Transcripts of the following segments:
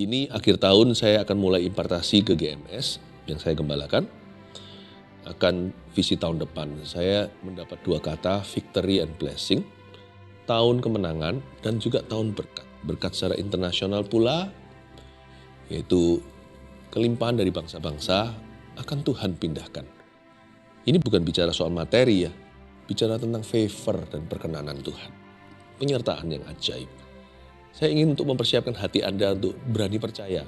Ini akhir tahun saya akan mulai impartasi ke GMS yang saya gembalakan. Akan visi tahun depan. Saya mendapat dua kata, victory and blessing. Tahun kemenangan dan juga tahun berkat. Berkat secara internasional pula, yaitu kelimpahan dari bangsa-bangsa akan Tuhan pindahkan. Ini bukan bicara soal materi ya, bicara tentang favor dan perkenanan Tuhan. Penyertaan yang ajaib. Saya ingin untuk mempersiapkan hati Anda untuk berani percaya.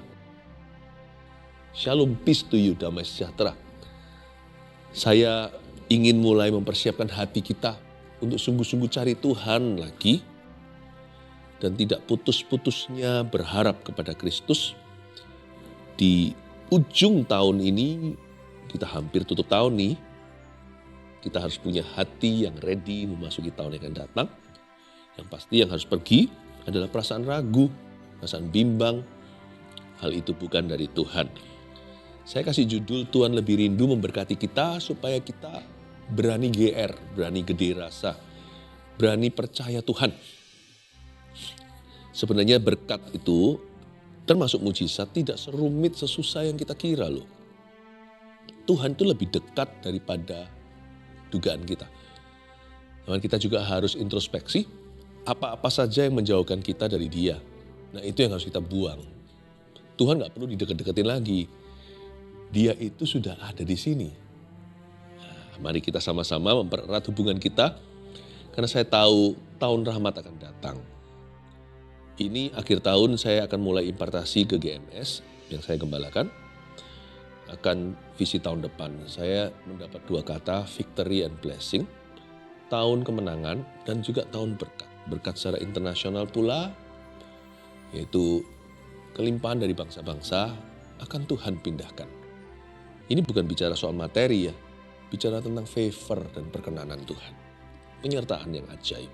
Shalom, peace to you, damai sejahtera. Saya ingin mulai mempersiapkan hati kita untuk sungguh-sungguh cari Tuhan lagi. Dan tidak putus-putusnya berharap kepada Kristus. Di ujung tahun ini, kita hampir tutup tahun nih. Kita harus punya hati yang ready memasuki tahun yang akan datang. Yang pasti yang harus pergi adalah perasaan ragu, perasaan bimbang. Hal itu bukan dari Tuhan. Saya kasih judul Tuhan lebih rindu memberkati kita supaya kita berani GR, berani gede rasa, berani percaya Tuhan. Sebenarnya berkat itu termasuk mujizat tidak serumit sesusah yang kita kira loh. Tuhan itu lebih dekat daripada dugaan kita. Namun kita juga harus introspeksi. Apa-apa saja yang menjauhkan kita dari Dia. Nah itu yang harus kita buang. Tuhan gak perlu didekat-deketin lagi. Dia itu sudah ada di sini. Nah, mari kita sama-sama mempererat hubungan kita. Karena saya tahu tahun rahmat akan datang. Ini akhir tahun saya akan mulai impartasi ke GMS yang saya gembalakan. Akan visi tahun depan. Saya mendapat dua kata, victory and blessing. Tahun kemenangan dan juga tahun berkat. Berkat secara internasional pula, yaitu kelimpahan dari bangsa-bangsa akan Tuhan pindahkan. Ini bukan bicara soal materi ya, bicara tentang favor dan perkenanan Tuhan. Penyertaan yang ajaib.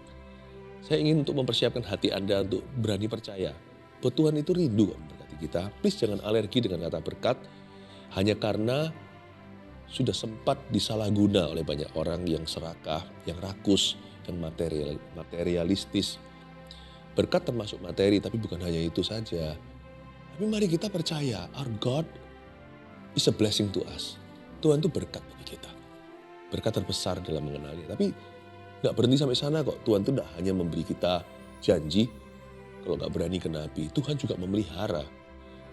Saya ingin untuk mempersiapkan hati Anda untuk berani percaya bahwa Tuhan itu rindu memberkati kita. Please jangan alergi dengan kata berkat hanya karena sudah sempat disalahguna oleh banyak orang yang serakah, yang rakus, dan materialistis. Berkat termasuk materi, tapi bukan hanya itu saja. Tapi mari kita percaya, our God is a blessing to us. Tuhan itu berkat bagi kita. Berkat terbesar dalam mengenalnya. Tapi gak berhenti sampai sana kok. Tuhan itu gak hanya memberi kita janji, kalau gak berani ke Nabi, Tuhan juga memelihara.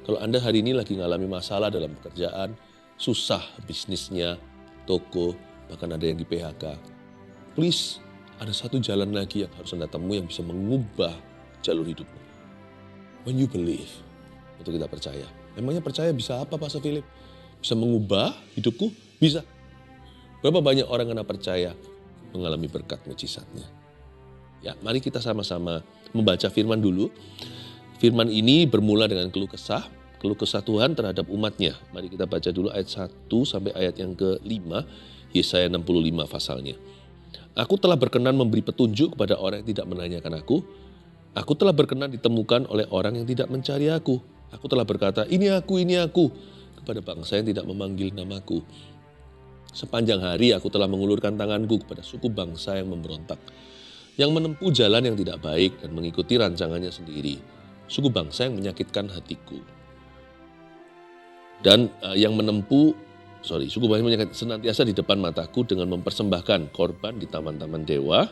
Kalau Anda hari ini lagi ngalami masalah dalam pekerjaan, susah bisnisnya, toko, bahkan ada yang di PHK. Please, ada satu jalan lagi yang harus Anda temui yang bisa mengubah jalur hidupmu. When you believe, untuk kita percaya. Memangnya percaya bisa apa Pastor Philip? Bisa mengubah hidupku? Bisa. Berapa banyak orang yang percaya mengalami berkat mujizatnya? Ya, mari kita sama-sama membaca firman dulu. Firman ini bermula dengan keluh kesah Tuhan terhadap umatnya. Mari kita baca dulu ayat 1 sampai ayat yang ke-5, Yesaya 65 pasalnya. Aku telah berkenan memberi petunjuk kepada orang yang tidak menanyakan aku. Aku telah berkenan ditemukan oleh orang yang tidak mencari aku. Aku telah berkata, ini aku, kepada bangsa yang tidak memanggil namaku. Sepanjang hari aku telah mengulurkan tanganku kepada suku bangsa yang memberontak, yang menempuh jalan yang tidak baik dan mengikuti rancangannya sendiri. Suku bangsa yang menyakitkan hatiku. Dan suku bangsa yang senantiasa di depan mataku dengan mempersembahkan korban di taman-taman dewa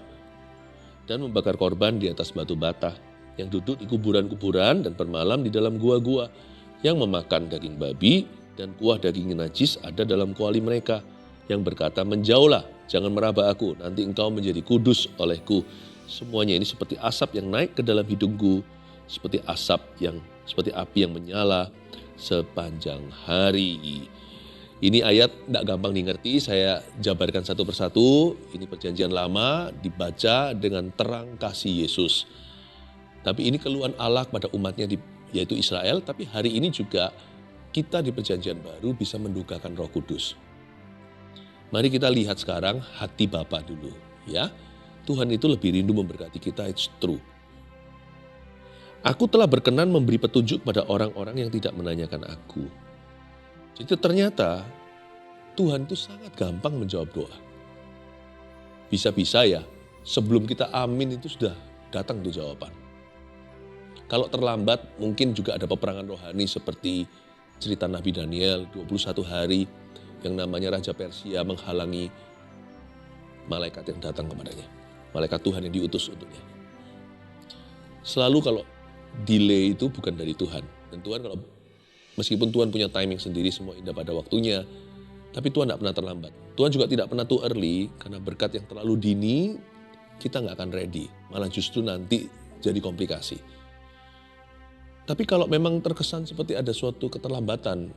dan membakar korban di atas batu bata, yang duduk di kuburan-kuburan dan bermalam di dalam gua-gua, yang memakan daging babi dan kuah daging najis ada dalam kuali mereka, yang berkata, menjauhlah, jangan meraba aku, nanti engkau menjadi kudus olehku. Semuanya ini seperti asap yang naik ke dalam hidungku, seperti api yang menyala sepanjang hari. Ini ayat tidak gampang dimengerti, saya jabarkan satu persatu. Ini perjanjian lama dibaca dengan terang kasih Yesus. Tapi ini keluhan Allah pada umatnya yaitu Israel, tapi hari ini juga kita di perjanjian baru bisa mendukakan Roh Kudus. Mari kita lihat sekarang hati Bapa dulu ya. Tuhan itu lebih rindu memberkati kita, it's true. Aku telah berkenan memberi petunjuk pada orang-orang yang tidak menanyakan aku. Jadi ternyata Tuhan itu sangat gampang menjawab doa. Bisa-bisa ya sebelum kita amin itu sudah datang tuh jawaban. Kalau terlambat mungkin juga ada peperangan rohani seperti cerita Nabi Daniel 21 hari yang namanya Raja Persia menghalangi malaikat yang datang kepadanya. Malaikat Tuhan yang diutus untuknya. Selalu kalau delay itu bukan dari Tuhan. Dan Tuhan meskipun Tuhan punya timing sendiri, semua indah pada waktunya, tapi Tuhan tidak pernah terlambat. Tuhan juga tidak pernah too early, karena berkat yang terlalu dini, kita nggak akan ready. Malah justru nanti jadi komplikasi. Tapi kalau memang terkesan seperti ada suatu keterlambatan,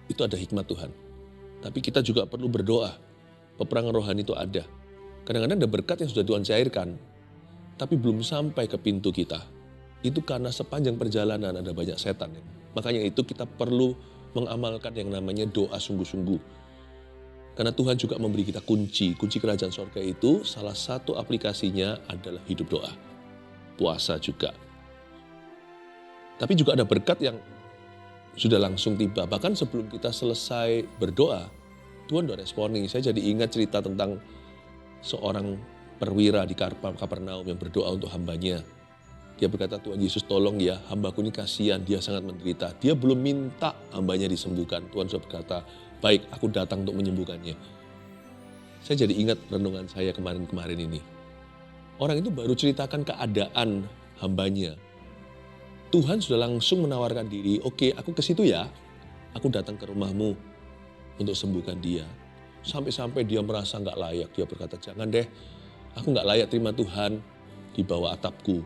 itu ada hikmat Tuhan. Tapi kita juga perlu berdoa. Peperangan rohani itu ada. Kadang-kadang ada berkat yang sudah Tuhan cairkan, tapi belum sampai ke pintu kita. Itu karena sepanjang perjalanan ada banyak setan. Makanya itu kita perlu mengamalkan yang namanya doa sungguh-sungguh. Karena Tuhan juga memberi kita kunci kerajaan sorga itu salah satu aplikasinya adalah hidup doa. Puasa juga. Tapi juga ada berkat yang sudah langsung tiba. Bahkan sebelum kita selesai berdoa, Tuhan udah responi. Saya jadi ingat cerita tentang seorang perwira di Kapernaum yang berdoa untuk hambanya. Dia berkata, Tuhan Yesus tolong ya, hambaku ini kasihan, dia sangat menderita. Dia belum minta hambanya disembuhkan. Tuhan sudah berkata, baik aku datang untuk menyembuhkannya. Saya jadi ingat renungan saya kemarin-kemarin ini. Orang itu baru ceritakan keadaan hambanya. Tuhan sudah langsung menawarkan diri, oke aku ke situ ya. Aku datang ke rumahmu untuk sembuhkan dia. Sampai-sampai dia merasa gak layak. Dia berkata, jangan deh, aku gak layak terima Tuhan di bawah atapku.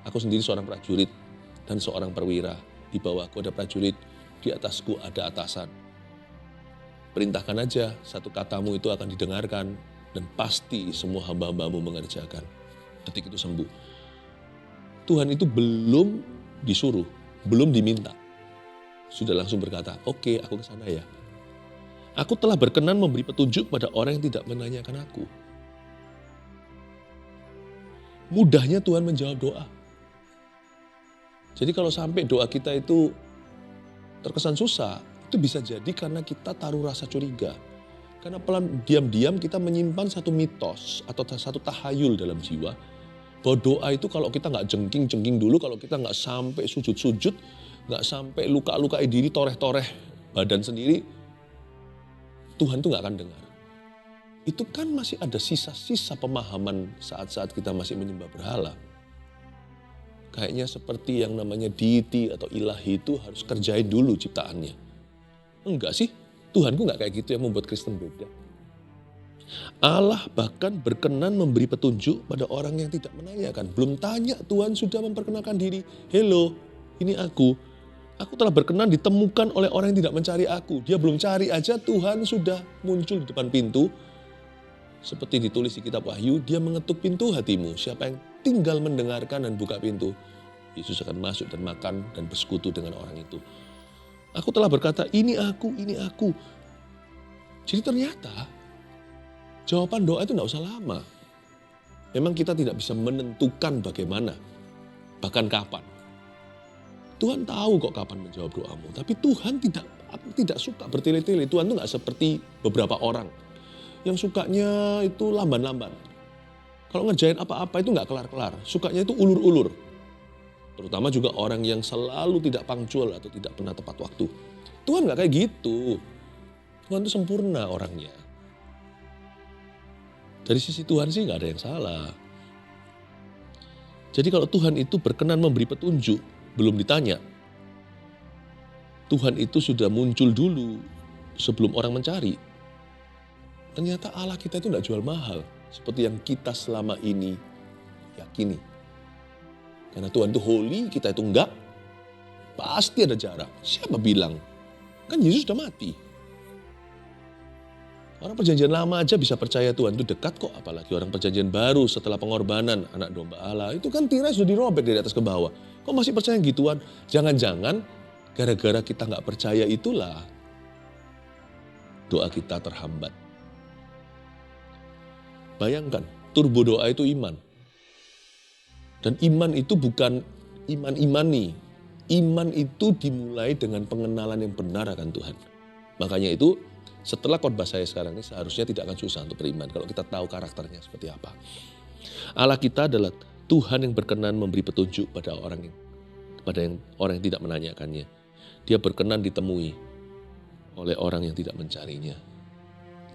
Aku sendiri seorang prajurit dan seorang perwira. Di bawahku ada prajurit, di atasku ada atasan. Perintahkan aja, satu katamu itu akan didengarkan dan pasti semua hamba-hambamu mengerjakan. Detik itu sembuh. Tuhan itu belum disuruh, belum diminta. Sudah langsung berkata, oke aku ke sana ya. Aku telah berkenan memberi petunjuk pada orang yang tidak menanyakan aku. Mudahnya Tuhan menjawab doa. Jadi kalau sampai doa kita itu terkesan susah, itu bisa jadi karena kita taruh rasa curiga. Karena diam-diam kita menyimpan satu mitos atau satu tahayul dalam jiwa. Bahwa doa itu kalau kita nggak jengking-jengking dulu, kalau kita nggak sampai sujud-sujud, nggak sampai luka-lukai diri, toreh-toreh badan sendiri, Tuhan tuh nggak akan dengar. Itu kan masih ada sisa-sisa pemahaman saat-saat kita masih menyembah berhala. Kayaknya seperti yang namanya deity atau ilahi itu harus kerjain dulu ciptaannya. Enggak sih, Tuhanku nggak kayak gitu yang membuat Kristen beda. Allah bahkan berkenan memberi petunjuk pada orang yang tidak menanyakan. Belum tanya, Tuhan sudah memperkenalkan diri. Hello, ini aku. Aku telah berkenan ditemukan oleh orang yang tidak mencari aku. Dia belum cari aja, Tuhan sudah muncul di depan pintu. Seperti ditulis di kitab Wahyu, dia mengetuk pintu hatimu. Siapa yang tinggal mendengarkan dan buka pintu, Yesus akan masuk dan makan dan bersekutu dengan orang itu. Aku telah berkata, ini aku, ini aku. Jadi ternyata jawaban doa itu tidak usah lama. Memang kita tidak bisa menentukan bagaimana, bahkan kapan. Tuhan tahu kok kapan menjawab doamu. Tapi Tuhan tidak suka bertele-tele. Tuhan itu nggak seperti beberapa orang yang sukanya itu lamban-lamban. Kalau ngerjain apa-apa itu nggak kelar-kelar. Sukanya itu ulur-ulur. Terutama juga orang yang selalu tidak punctual atau tidak pernah tepat waktu. Tuhan nggak kayak gitu. Tuhan itu sempurna orangnya. Dari sisi Tuhan sih nggak ada yang salah. Jadi kalau Tuhan itu berkenan memberi petunjuk, belum ditanya. Tuhan itu sudah muncul dulu sebelum orang mencari. Ternyata Allah kita itu tidak jual mahal. Seperti yang kita selama ini yakini. Karena Tuhan itu holy, kita itu enggak. Pasti ada jarak. Siapa bilang? Kan Yesus sudah mati. Orang perjanjian lama aja bisa percaya Tuhan itu dekat kok. Apalagi orang perjanjian baru setelah pengorbanan anak domba Allah. Itu kan tirai sudah dirobek dari atas ke bawah. Kok masih percaya gituan? Jangan-jangan gara-gara kita nggak percaya itulah doa kita terhambat. Bayangkan, turbo doa itu iman. Dan iman itu bukan iman imani. Iman itu dimulai dengan pengenalan yang benar akan Tuhan. Makanya itu setelah khotbah saya sekarang ini seharusnya tidak akan susah untuk beriman. Kalau kita tahu karakternya seperti apa. Allah kita adalah Tuhan yang berkenan memberi petunjuk pada orang yang pada orang yang tidak menanyakannya. Dia berkenan ditemui oleh orang yang tidak mencarinya.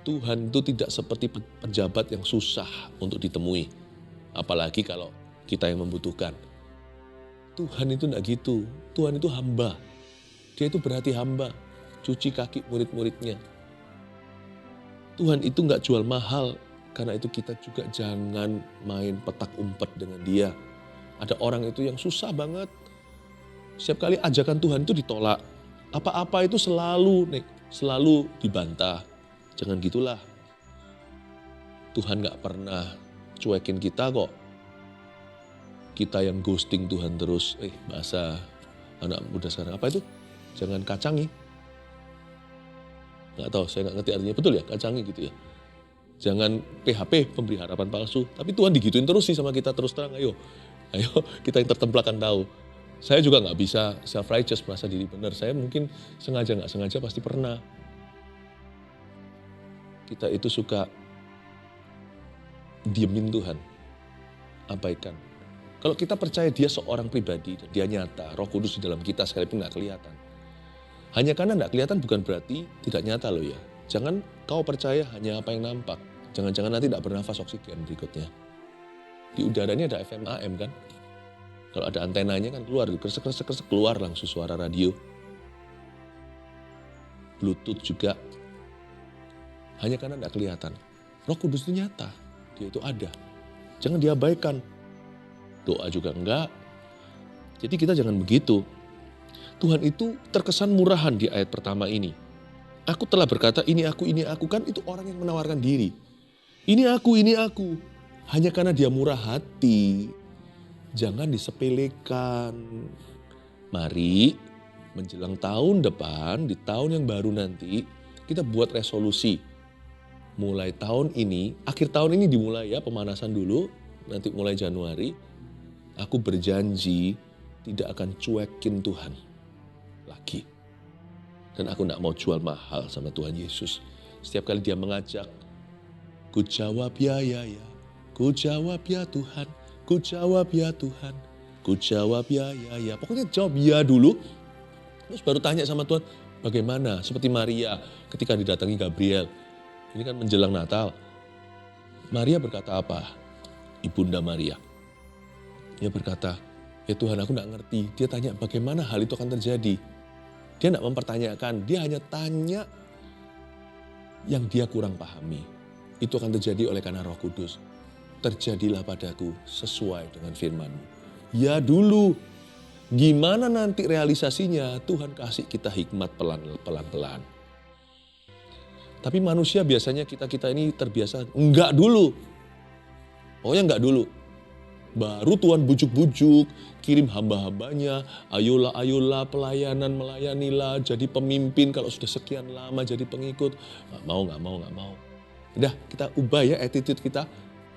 Tuhan itu tidak seperti pejabat yang susah untuk ditemui. Apalagi kalau kita yang membutuhkan. Tuhan itu tidak gitu. Tuhan itu hamba. Dia itu berhati hamba. Cuci kaki murid-muridnya. Tuhan itu nggak jual mahal. Karena itu kita juga jangan main petak umpet dengan dia. Ada orang itu yang susah banget. Setiap kali ajakan Tuhan itu ditolak. Apa-apa itu selalu dibantah. Jangan gitulah. Tuhan gak pernah cuekin kita kok. Kita yang ghosting Tuhan terus. Bahasa anak muda sekarang apa itu? Jangan kacangi. Gak tahu, saya gak ngerti artinya. Betul ya, kacangi gitu ya. Jangan PHP, pemberi harapan palsu. Tapi Tuhan digituin terus sih sama kita terus terang. Ayo kita yang tertemplak kan tahu. Saya juga gak bisa self-righteous merasa diri benar. Saya mungkin sengaja gak sengaja pasti pernah. Kita itu suka diemin Tuhan. Abaikan. Kalau kita percaya dia seorang pribadi dan dia nyata. Roh Kudus di dalam kita sekalipun gak kelihatan. Hanya karena gak kelihatan bukan berarti tidak nyata loh ya. Jangan kau percaya hanya apa yang nampak. Jangan-jangan nanti gak bernafas oksigen berikutnya. Di udaranya ada FM AM kan. Kalau ada antenanya kan keluar, kresek-kresek keluar langsung suara radio. Bluetooth juga. Hanya karena tidak kelihatan. Roh Kudus itu nyata. Dia itu ada. Jangan diabaikan. Doa juga enggak. Jadi kita jangan begitu. Tuhan itu terkesan murahan di ayat pertama ini. Aku telah berkata ini aku kan itu orang yang menawarkan diri. Ini aku. Hanya karena dia murah hati. Jangan disepelekan. Mari menjelang tahun depan, di tahun yang baru nanti, kita buat resolusi. Mulai tahun ini, akhir tahun ini dimulai ya, pemanasan dulu. Nanti mulai Januari, aku berjanji tidak akan cuekin Tuhan lagi. Dan aku tidak mau jual mahal sama Tuhan Yesus. Setiap kali dia mengajak, ku jawab ya. Ku jawab ya Tuhan, ku jawab ya Tuhan, ku jawab ya. Pokoknya jawab ya dulu, terus baru tanya sama Tuhan, bagaimana? Seperti Maria ketika didatangi Gabriel. Ini kan menjelang Natal. Maria berkata apa? Ibunda Maria. Dia berkata, ya Tuhan aku gak ngerti. Dia tanya bagaimana hal itu akan terjadi. Dia gak mempertanyakan, dia hanya tanya yang dia kurang pahami. Itu akan terjadi oleh karena Roh Kudus. Terjadilah padaku sesuai dengan firman-Mu. Ya dulu, gimana nanti realisasinya Tuhan kasih kita hikmat pelan-pelan. Tapi manusia biasanya kita ini terbiasa enggak dulu. Pokoknya enggak dulu. Baru Tuhan bujuk-bujuk, kirim hamba-hambanya, ayolah pelayanan, melayanilah, jadi pemimpin kalau sudah sekian lama jadi pengikut. Gak mau. Udah kita ubah ya attitude kita.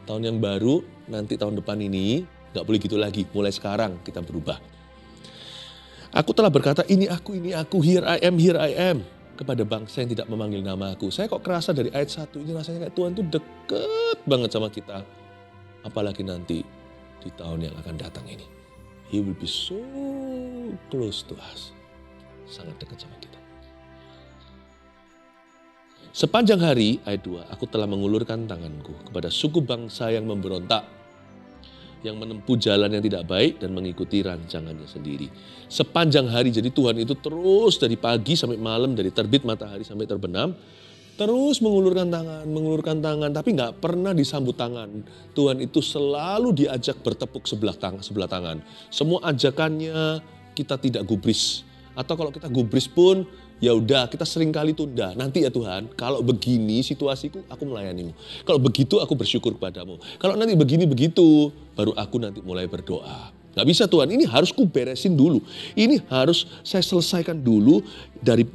Tahun yang baru, nanti tahun depan ini, gak boleh gitu lagi. Mulai sekarang kita berubah. Aku telah berkata, ini aku, here I am. Kepada bangsa yang tidak memanggil nama aku. Saya kok kerasa dari ayat 1 ini rasanya kayak Tuhan tuh deket banget sama kita. Apalagi nanti di tahun yang akan datang ini. He will be so close to us. Sangat dekat sama kita. Sepanjang hari, ayat 2, aku telah mengulurkan tanganku kepada suku bangsa yang memberontak, yang menempuh jalan yang tidak baik dan mengikuti rancangannya sendiri. Sepanjang hari, jadi Tuhan itu terus dari pagi sampai malam, dari terbit matahari sampai terbenam, terus mengulurkan tangan, tapi gak pernah disambut tangan. Tuhan itu selalu diajak bertepuk sebelah tangan. Semua ajakannya kita tidak gubris. Atau kalau kita gubris pun, ya udah kita sering kali tunda. Nanti ya Tuhan, kalau begini situasiku, aku melayanimu. Kalau begitu aku bersyukur kepadamu. Kalau nanti begini begitu, baru aku nanti mulai berdoa. Gak bisa Tuhan, ini harus ku beresin dulu. Ini harus saya selesaikan dulu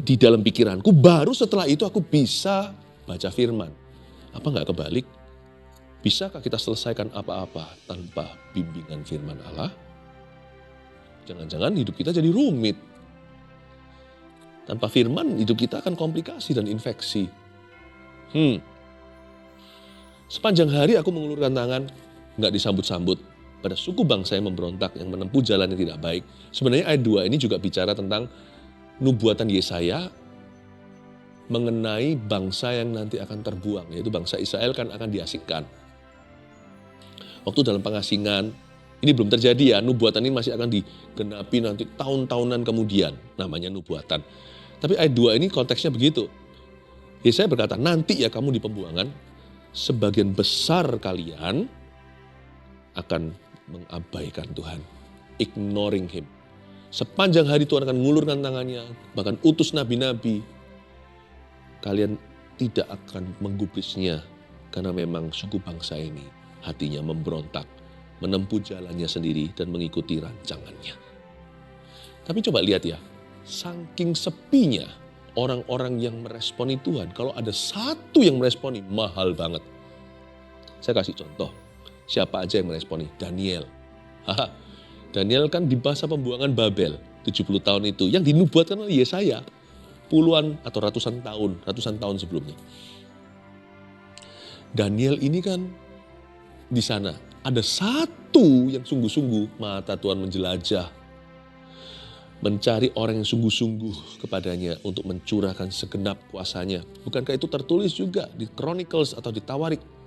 di dalam pikiranku. Baru setelah itu aku bisa baca firman. Apa gak kebalik? Bisakah kita selesaikan apa-apa tanpa bimbingan firman Allah? Jangan-jangan hidup kita jadi rumit. Tanpa firman hidup kita akan komplikasi dan infeksi. Sepanjang hari aku mengulurkan tangan, gak disambut-sambut. pada suku bangsa yang memberontak, yang menempuh jalan yang tidak baik. Sebenarnya ayat 2 ini juga bicara tentang nubuatan Yesaya mengenai bangsa yang nanti akan terbuang, yaitu bangsa Israel kan akan diasingkan. Waktu dalam pengasingan, ini belum terjadi ya, nubuatan ini masih akan digenapi nanti tahun-tahunan kemudian, namanya nubuatan. Tapi ayat 2 ini konteksnya begitu. Yesaya berkata, nanti ya kamu di pembuangan, sebagian besar kalian akan mengabaikan Tuhan, ignoring Him. Sepanjang hari Tuhan akan mengulurkan tangannya, bahkan utus nabi-nabi. Kalian tidak akan menggubrisnya, karena memang suku bangsa ini hatinya memberontak, menempuh jalannya sendiri dan mengikuti rancangannya. Tapi coba lihat ya, saking sepinya orang-orang yang meresponi Tuhan, kalau ada satu yang meresponi, mahal banget. Saya kasih contoh, siapa aja yang meresponi? Daniel. Daniel kan di masa pembuangan Babel, 70 tahun itu, yang dinubuatkan oleh Yesaya, puluhan atau ratusan tahun sebelumnya. Daniel ini kan di sana ada satu yang sungguh-sungguh mata Tuhan menjelajah, mencari orang yang sungguh-sungguh kepadanya untuk mencurahkan segenap kuasanya. Bukankah itu tertulis juga di Chronicles atau di Tawarik?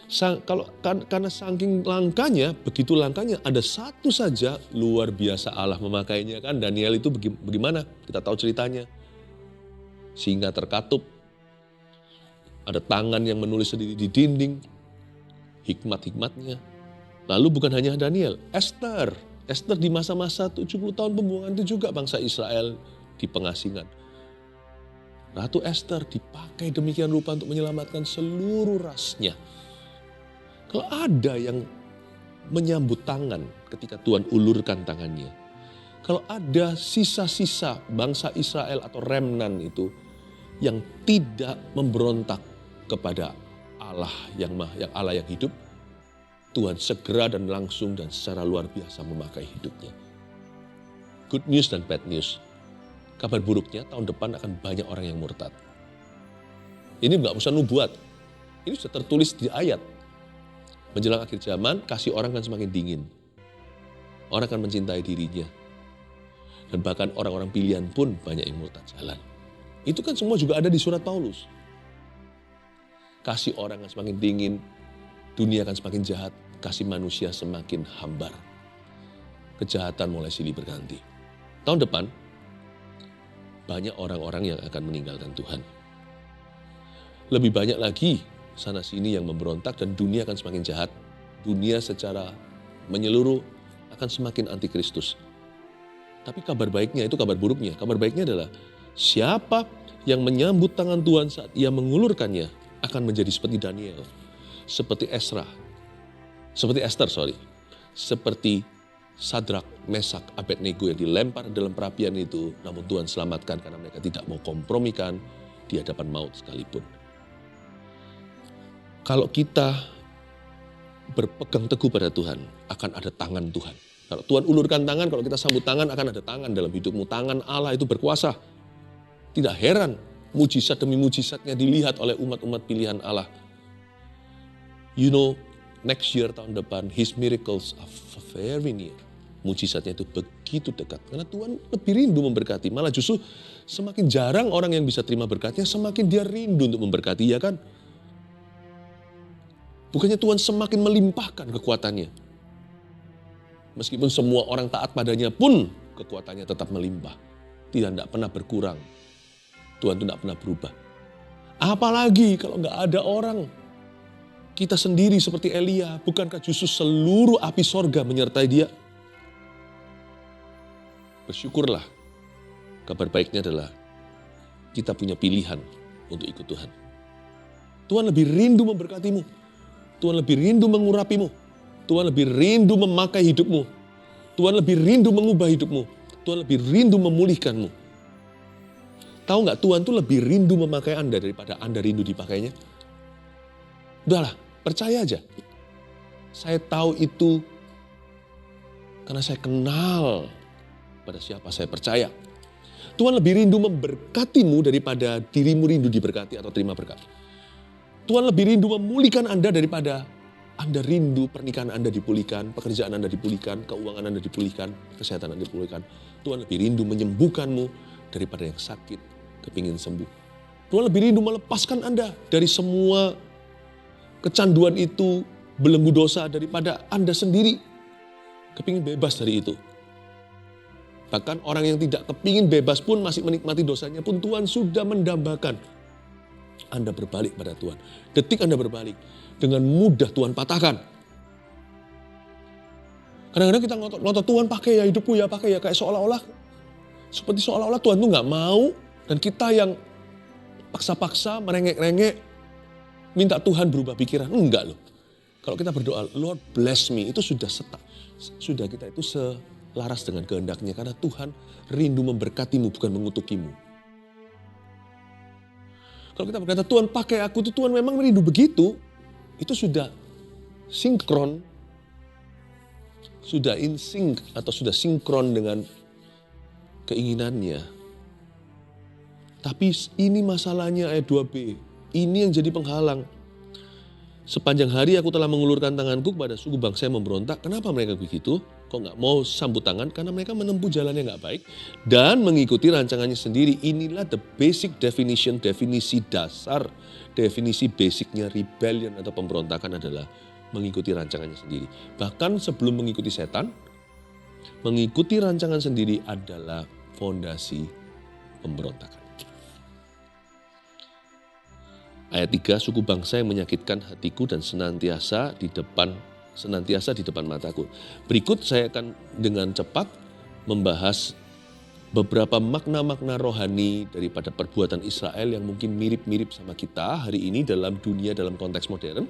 Karena saking langkanya, begitu langkanya, ada satu saja luar biasa Allah memakainya kan. Daniel itu bagaimana? Kita tahu ceritanya. Singa terkatup, ada tangan yang menulis sendiri di dinding, hikmat-hikmatnya. Lalu bukan hanya Daniel, Esther di masa-masa 70 tahun pembuangan itu juga bangsa Israel di pengasingan. Ratu Esther dipakai demikian rupa untuk menyelamatkan seluruh rasnya. Kalau ada yang menyambut tangan ketika Tuhan ulurkan tangannya. Kalau ada sisa-sisa bangsa Israel atau remnan itu yang tidak memberontak kepada Allah yang hidup, Tuhan segera dan langsung dan secara luar biasa memakai hidupnya. Good news dan bad news. Kabar buruknya tahun depan akan banyak orang yang murtad. Ini nggak usah nubuat. Ini sudah tertulis di ayat. Menjelang akhir zaman, kasih orang kan semakin dingin. Orang akan mencintai dirinya. Dan bahkan orang-orang pilihan pun banyak yang murtad jalan. Itu kan semua juga ada di surat Paulus. Kasih orang akan semakin dingin, dunia akan semakin jahat, kasih manusia semakin hambar. Kejahatan mulai silih berganti. Tahun depan, banyak orang-orang yang akan meninggalkan Tuhan. Lebih banyak lagi sana sini yang memberontak dan dunia akan semakin jahat. Dunia secara menyeluruh akan semakin antikristus. Tapi kabar baiknya itu kabar buruknya. Kabar baiknya adalah siapa yang menyambut tangan Tuhan saat ia mengulurkannya akan menjadi seperti Daniel, seperti Esther, seperti Sadrak, Mesak, Abednego yang dilempar dalam perapian itu, namun Tuhan selamatkan karena mereka tidak mau kompromikan di hadapan maut sekalipun. Kalau kita berpegang teguh pada Tuhan, akan ada tangan Tuhan. Kalau Tuhan ulurkan tangan, kalau kita sambut tangan, akan ada tangan dalam hidupmu. Tangan Allah itu berkuasa. Tidak heran, mujizat demi mujizatnya dilihat oleh umat-umat pilihan Allah. You know, next year, tahun depan, His miracles are very near. Mujizatnya itu begitu dekat. Karena Tuhan lebih rindu memberkati. Malah justru semakin jarang orang yang bisa terima berkatnya, semakin dia rindu untuk memberkati, ya kan? Bukannya Tuhan semakin melimpahkan kekuatannya. Meskipun semua orang taat padanya pun kekuatannya tetap melimpah. Tidak pernah berkurang. Tuhan itu tidak pernah berubah. Apalagi kalau nggak ada orang. Kita sendiri seperti Elia. Bukankah justru seluruh api sorga menyertai dia? Bersyukurlah. Kabar baiknya adalah kita punya pilihan untuk ikut Tuhan. Tuhan lebih rindu memberkatimu. Tuhan lebih rindu mengurapimu. Tuhan lebih rindu memakai hidupmu. Tuhan lebih rindu mengubah hidupmu. Tuhan lebih rindu memulihkanmu. Tahu nggak, Tuhan tuh lebih rindu memakai Anda daripada Anda rindu dipakainya. Udahlah, percaya aja. Saya tahu itu karena saya kenal pada siapa saya percaya. Tuhan lebih rindu memberkatimu daripada dirimu rindu diberkati atau terima berkat. Tuhan lebih rindu memulihkan Anda daripada Anda rindu pernikahan Anda dipulihkan, pekerjaan Anda dipulihkan, keuangan Anda dipulihkan, kesehatan Anda dipulihkan. Tuhan lebih rindu menyembuhkanmu daripada yang sakit, kepingin sembuh. Tuhan lebih rindu melepaskan Anda dari semua kecanduan itu, belenggu dosa daripada Anda sendiri kepingin bebas dari itu. Bahkan orang yang tidak kepingin bebas pun masih menikmati dosanya pun Tuhan sudah mendambakan. Anda berbalik pada Tuhan. Detik Anda berbalik, dengan mudah Tuhan patahkan. Kadang-kadang kita ngotot Tuhan pakai ya hidupku ya, pakai ya. Kayak seperti seolah-olah Tuhan tuh gak mau. Dan kita yang paksa-paksa, merengek-rengek, minta Tuhan berubah pikiran. Enggak loh. Kalau kita berdoa, Lord bless me, itu sudah kita itu selaras dengan kehendaknya. Karena Tuhan rindu memberkatimu, bukan mengutukimu. Kalau kita berkata, Tuhan pakai aku, itu Tuhan memang rindu begitu. Itu sudah sinkron. Sudah in sync atau sudah sinkron dengan keinginannya. Tapi ini masalahnya ayat 2b. Ini yang jadi penghalang. Sepanjang hari aku telah mengulurkan tanganku kepada suku bangsa yang memberontak. Kenapa mereka begitu? Kok gak mau sambut tangan? Karena mereka menempuh jalan yang gak baik. Dan mengikuti rancangannya sendiri. Inilah the basic definition, definisi dasar. Definisi basicnya rebellion atau pemberontakan adalah mengikuti rancangannya sendiri. Bahkan sebelum mengikuti setan, mengikuti rancangan sendiri adalah fondasi pemberontakan. Ayat 3, suku bangsa yang menyakitkan hatiku dan senantiasa di depan mataku. Berikut saya akan dengan cepat membahas beberapa makna-makna rohani daripada perbuatan Israel yang mungkin mirip-mirip sama kita hari ini dalam dunia dalam konteks modern.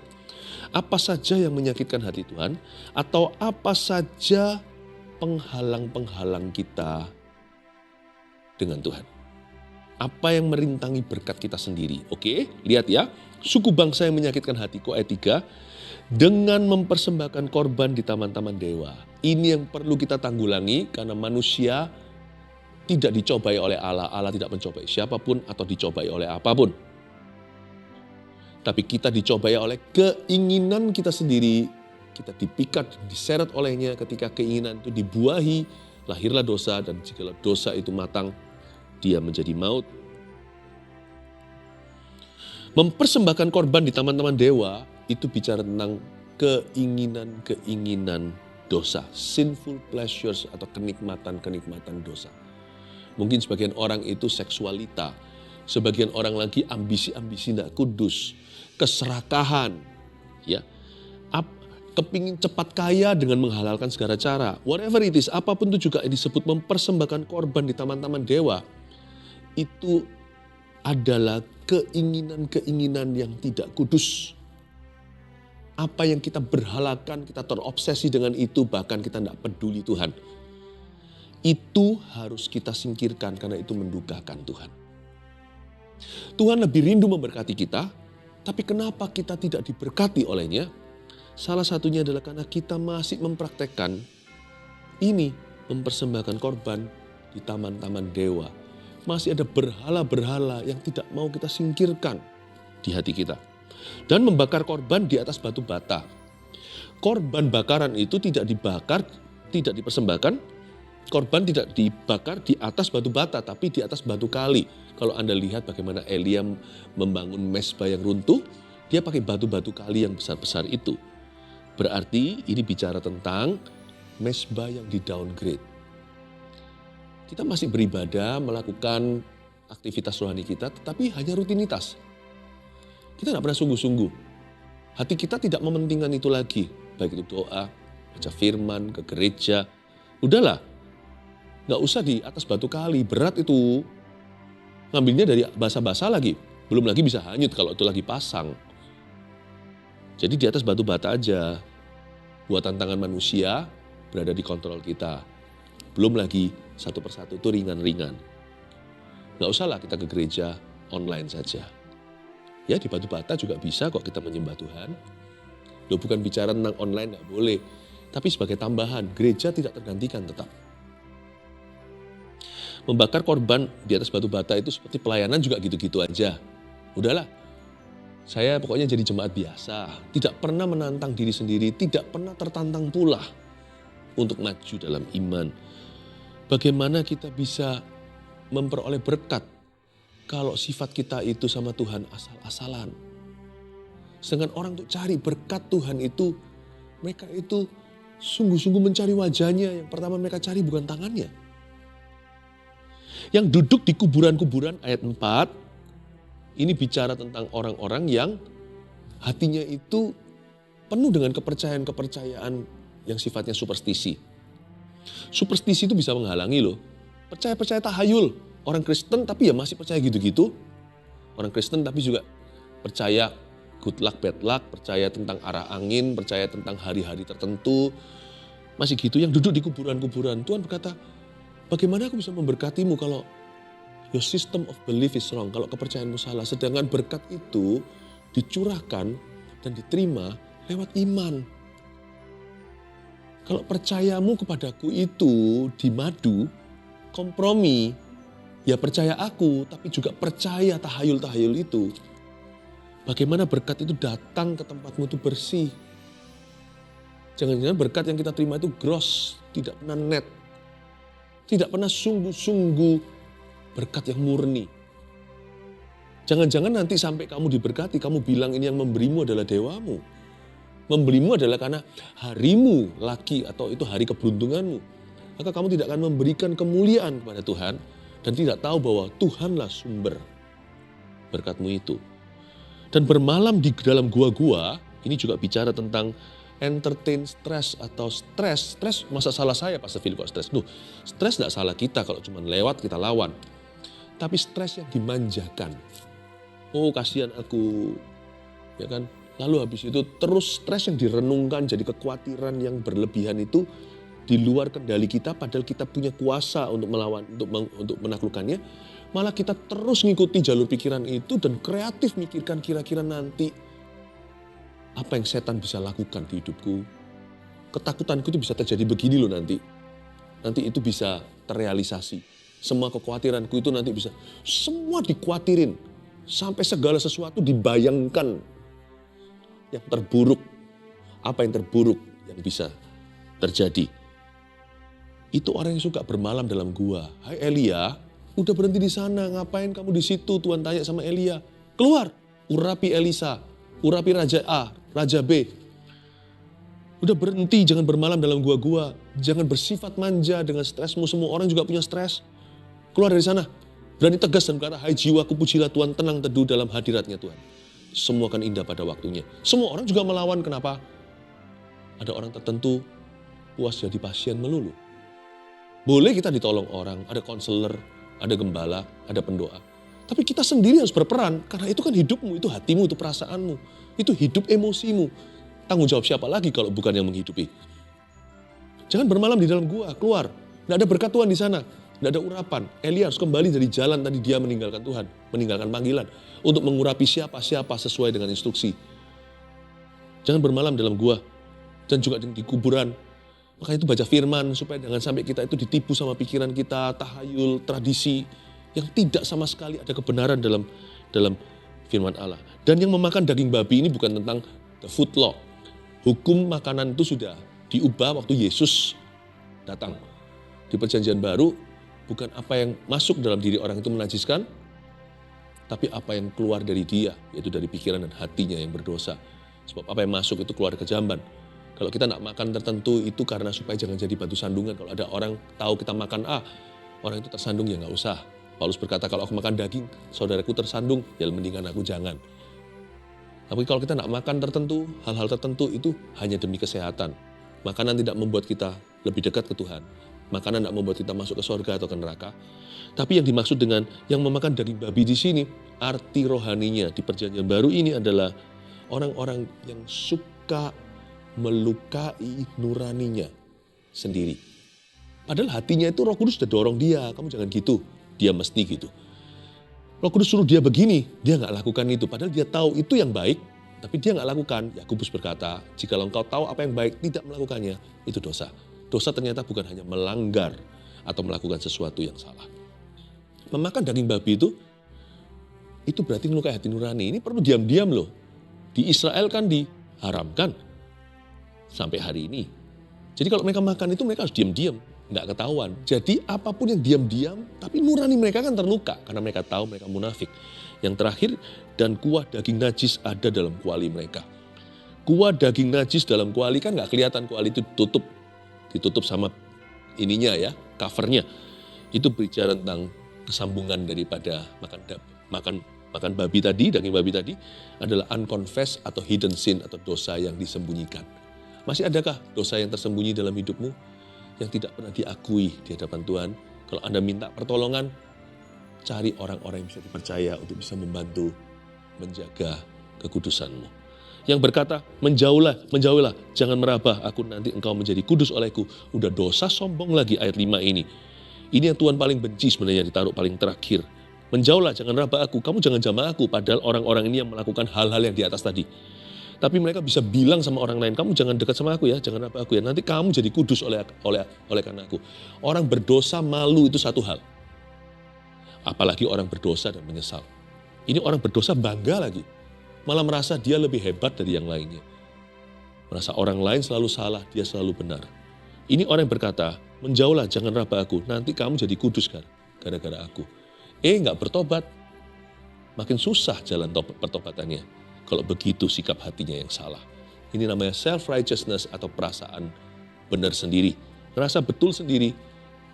Apa saja yang menyakitkan hati Tuhan atau apa saja penghalang-penghalang kita dengan Tuhan. Apa yang merintangi berkat kita sendiri. Oke, lihat ya. Suku bangsa yang menyakitkan hatiku ayat 3. Dengan mempersembahkan korban di taman-taman dewa. Ini yang perlu kita tanggulangi karena manusia tidak dicobai oleh Allah. Allah tidak mencobai siapapun atau dicobai oleh apapun. Tapi kita dicobai oleh keinginan kita sendiri. Kita dipikat, diseret olehnya ketika keinginan itu dibuahi. Lahirlah dosa dan jika dosa itu matang, dia menjadi maut. Mempersembahkan korban di taman-taman dewa itu bicara tentang keinginan-keinginan dosa. Sinful pleasures atau kenikmatan-kenikmatan dosa. Mungkin sebagian orang itu seksualita. Sebagian orang lagi ambisi-ambisi tidak kudus. Keserakahan. Ya, kepingin cepat kaya dengan menghalalkan segala cara. Whatever it is, apapun itu juga disebut mempersembahkan korban di taman-taman dewa. Itu adalah keinginan-keinginan yang tidak kudus. Apa yang kita berhalakan, kita terobsesi dengan itu, bahkan kita tidak peduli Tuhan. Itu harus kita singkirkan karena itu mendukakan Tuhan. Tuhan lebih rindu memberkati kita, tapi kenapa kita tidak diberkati olehnya? Salah satunya adalah karena kita masih mempraktekkan ini, mempersembahkan korban di taman-taman dewa. Masih ada berhala-berhala yang tidak mau kita singkirkan di hati kita. Dan membakar korban di atas batu bata. Korban bakaran itu tidak dibakar, tidak dipersembahkan. Korban tidak dibakar di atas batu bata, tapi di atas batu kali. Kalau Anda lihat bagaimana Elia membangun mezbah yang runtuh, dia pakai batu-batu kali yang besar-besar itu. Berarti ini bicara tentang mezbah yang di-downgrade. Kita masih beribadah, melakukan aktivitas rohani kita, tetapi hanya rutinitas. Kita tidak pernah sungguh-sungguh. Hati kita tidak mementingkan itu lagi. Baik itu doa, baca firman, ke gereja. Udahlah, nggak usah di atas batu kali, berat itu. Ngambilnya dari basa-basa lagi. Belum lagi bisa hanyut kalau itu lagi pasang. Jadi di atas batu bata aja. Buatan tangan manusia berada di kontrol kita. Belum lagi satu persatu itu ringan-ringan. Nggak usahlah kita ke gereja online saja. Ya di batu bata juga bisa kok kita menyembah Tuhan. Loh bukan bicara tentang online nggak boleh. Tapi sebagai tambahan, gereja tidak tergantikan tetap. Membakar korban di atas batu bata itu seperti pelayanan juga gitu-gitu aja. Udahlah, Saya pokoknya jadi jemaat biasa, tidak pernah menantang diri sendiri, tidak pernah tertantang pula untuk maju dalam iman. Bagaimana kita bisa memperoleh berkat kalau sifat kita itu sama Tuhan asal-asalan. Sedangkan orang untuk cari berkat Tuhan itu, mereka itu sungguh-sungguh mencari wajahnya. Yang pertama mereka cari bukan tangannya. Yang duduk di kuburan-kuburan ayat 4, ini bicara tentang orang-orang yang hatinya itu penuh dengan kepercayaan-kepercayaan yang sifatnya superstisi. Superstisi itu bisa menghalangi loh. Percaya-percaya tahayul. Orang Kristen tapi ya masih percaya gitu-gitu. Orang Kristen tapi juga percaya good luck, bad luck, percaya tentang arah angin, percaya tentang hari-hari tertentu. Masih gitu yang duduk di kuburan-kuburan. Tuhan berkata, bagaimana aku bisa memberkatimu kalau your system of belief is wrong, kalau kepercayaanmu salah. Sedangkan berkat itu dicurahkan dan diterima lewat iman. Kalau percayamu kepadaku itu dimadu, kompromi, ya percaya aku, tapi juga percaya tahayul-tahayul itu. Bagaimana berkat itu datang ke tempatmu itu bersih. Jangan-jangan berkat yang kita terima itu gross, tidak pernah net. Tidak pernah sungguh-sungguh berkat yang murni. Jangan-jangan nanti sampai kamu diberkati, kamu bilang ini yang memberimu adalah dewamu. Memberimu adalah karena harimu laki atau itu hari keberuntunganmu. Maka kamu tidak akan memberikan kemuliaan kepada Tuhan dan tidak tahu bahwa Tuhanlah sumber berkatmu itu. Dan bermalam di dalam gua-gua, ini juga bicara tentang entertain stres atau stres. Stres masa salah saya Pastor Phil kok stres? Stres tidak salah kita kalau cuma lewat kita lawan. Tapi stres yang dimanjakan. Oh kasihan aku, ya kan? Lalu habis itu terus stres yang direnungkan jadi kekhawatiran yang berlebihan itu di luar kendali kita padahal kita punya kuasa untuk melawan, untuk menaklukkannya. Malah kita terus ngikuti jalur pikiran itu dan kreatif mikirkan kira-kira nanti apa yang setan bisa lakukan di hidupku. Ketakutanku itu bisa terjadi begini loh nanti. Nanti itu bisa terrealisasi. Semua kekhawatiranku itu nanti bisa, semua dikhawatirin. Sampai segala sesuatu dibayangkan. Yang terburuk, apa yang terburuk yang bisa terjadi. Itu orang yang suka bermalam dalam gua. Hai Elia, udah berhenti di sana, ngapain kamu di situ? Tuhan tanya sama Elia, keluar, urapi Elisa, urapi Raja A, Raja B. Udah berhenti, jangan bermalam dalam gua-gua, jangan bersifat manja dengan stresmu, semua orang juga punya stres. Keluar dari sana, berani tegas dan berkata, hai jiwaku pujilah Tuhan, tenang teduh dalam hadiratnya Tuhan. Semua akan indah pada waktunya. Semua orang juga melawan, kenapa? Ada orang tertentu puas jadi pasien melulu. Boleh kita ditolong orang, ada konselor, ada gembala, ada pendoa. Tapi kita sendiri harus berperan, karena itu kan hidupmu, itu hatimu, itu perasaanmu. Itu hidup emosimu. Tanggung jawab siapa lagi kalau bukan yang menghidupi? Jangan bermalam di dalam gua, keluar. Tidak ada berkat Tuhan di sana, tidak ada urapan. Elia harus kembali dari jalan tadi dia meninggalkan Tuhan, meninggalkan panggilan. Untuk mengurapi siapa-siapa sesuai dengan instruksi. Jangan bermalam dalam gua, dan juga di kuburan. Maka itu baca firman supaya jangan sampai kita itu ditipu sama pikiran kita, tahayul, tradisi yang tidak sama sekali ada kebenaran dalam firman Allah. Dan yang memakan daging babi ini bukan tentang the food law. Hukum makanan itu sudah diubah waktu Yesus datang. Di Perjanjian Baru bukan apa yang masuk dalam diri orang itu menajiskan, tapi apa yang keluar dari dia, yaitu dari pikiran dan hatinya yang berdosa. Sebab apa yang masuk itu keluar ke jamban. Kalau kita nak makan tertentu itu karena supaya jangan jadi batu sandungan. Kalau ada orang tahu kita makan A, orang itu tersandung ya nggak usah. Paulus berkata kalau aku makan daging, saudaraku tersandung, ya mendingan aku jangan. Tapi kalau kita nak makan tertentu, hal-hal tertentu itu hanya demi kesehatan. Makanan tidak membuat kita lebih dekat ke Tuhan. Makanan tidak membuat kita masuk ke surga atau ke neraka. Tapi yang dimaksud dengan yang memakan daging babi di sini, arti rohaninya di Perjanjian Baru ini adalah orang-orang yang suka melukai nuraninya sendiri. Padahal hatinya itu Roh Kudus sudah dorong dia, kamu jangan gitu, dia mesti gitu. Roh Kudus suruh dia begini, dia nggak lakukan itu. Padahal dia tahu itu yang baik, tapi dia nggak lakukan. Yakobus berkata, jika engkau tahu apa yang baik, tidak melakukannya, itu dosa. Dosa ternyata bukan hanya melanggar atau melakukan sesuatu yang salah. Memakan daging babi itu berarti melukai hati nurani. Ini perlu diam-diam loh. Di Israel kan diharamkan sampai hari ini. Jadi kalau mereka makan itu mereka harus diam-diam, nggak ketahuan. Jadi apapun yang diam-diam, tapi nurani mereka kan terluka karena mereka tahu mereka munafik. Yang terakhir, dan kuah daging najis ada dalam kuali mereka. Kuah daging najis dalam kuali kan nggak kelihatan, kuali itu ditutup sama ininya ya, covernya. Itu bicara tentang kesambungan daripada makan babi tadi, daging babi tadi adalah unconfessed atau hidden sin atau dosa yang disembunyikan. Masih adakah dosa yang tersembunyi dalam hidupmu yang tidak pernah diakui di hadapan Tuhan? Kalau Anda minta pertolongan, cari orang-orang yang bisa dipercaya untuk bisa membantu menjaga kekudusanmu. Yang berkata, menjauhlah, jangan meraba, aku nanti engkau menjadi kudus olehku. Udah dosa sombong lagi ayat 5 ini. Ini yang Tuhan paling benci sebenarnya, ditaruh paling terakhir. Menjauhlah, jangan raba aku, kamu jangan jamah aku. Padahal orang-orang ini yang melakukan hal-hal yang di atas tadi. Tapi mereka bisa bilang sama orang lain, kamu jangan dekat sama aku ya, jangan raba aku ya. Nanti kamu jadi kudus oleh karena aku. Orang berdosa malu itu satu hal. Apalagi orang berdosa dan menyesal. Ini orang berdosa bangga lagi. Malah merasa dia lebih hebat dari yang lainnya. Merasa orang lain selalu salah, dia selalu benar. Ini orang yang berkata, menjauhlah, jangan raba aku, nanti kamu jadi kudus kan, gara-gara aku. Nggak bertobat, makin susah jalan pertobatannya. Kalau begitu sikap hatinya yang salah. Ini namanya self-righteousness atau perasaan benar sendiri. Merasa betul sendiri.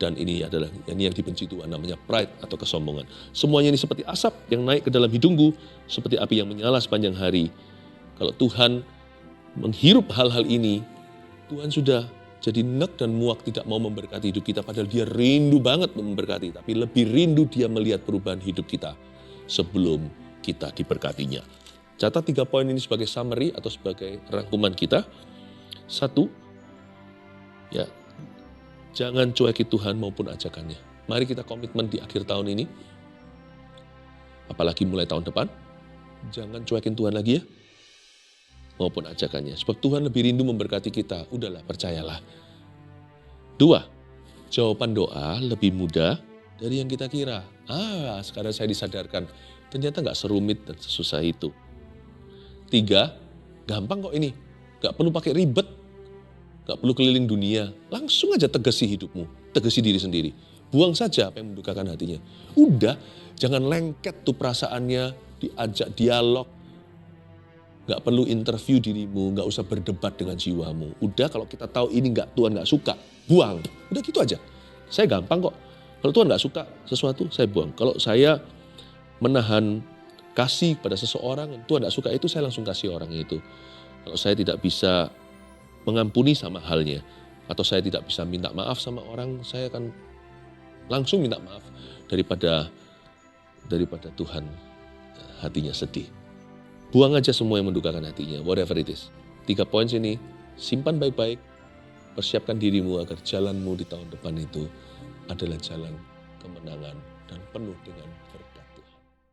Dan ini adalah yang dibenci Tuhan, namanya pride atau kesombongan. Semuanya ini seperti asap yang naik ke dalam hidungku, seperti api yang menyala sepanjang hari. Kalau Tuhan menghirup hal-hal ini, Tuhan sudah jadi nek dan muak tidak mau memberkati hidup kita. Padahal dia rindu banget memberkati. Tapi lebih rindu dia melihat perubahan hidup kita sebelum kita diberkatinya. Catat 3 poin ini sebagai summary atau sebagai rangkuman kita. 1, ya, jangan cueki Tuhan maupun ajakannya. Mari kita komitmen di akhir tahun ini, apalagi mulai tahun depan, jangan cuekin Tuhan lagi ya, maupun ajakannya. Sebab Tuhan lebih rindu memberkati kita, udahlah percayalah. 2, jawaban doa lebih mudah dari yang kita kira. Sekarang saya disadarkan, ternyata gak serumit dan sesusah itu. 3, gampang kok ini, gak perlu pakai ribet, gak perlu keliling dunia, langsung aja tegesi hidupmu, tegesi diri sendiri. Buang saja apa yang mendukakan hatinya. Udah, jangan lengket tuh perasaannya, diajak dialog, gak perlu interview dirimu, gak usah berdebat dengan jiwamu. Udah, kalau kita tahu ini Tuhan gak suka, buang. Udah gitu aja. Saya gampang kok. Kalau Tuhan gak suka sesuatu, saya buang. Kalau saya menahan kasih pada seseorang, Tuhan gak suka itu, saya langsung kasih orang itu. Kalau saya tidak bisa mengampuni sama halnya, atau saya tidak bisa minta maaf sama orang, saya akan langsung minta maaf daripada Tuhan hatinya sedih. Buang aja semua yang mendukakan hatinya, whatever it is. 3 poin sini, simpan baik-baik, persiapkan dirimu agar jalanmu di tahun depan itu adalah jalan kemenangan dan penuh dengan berkat.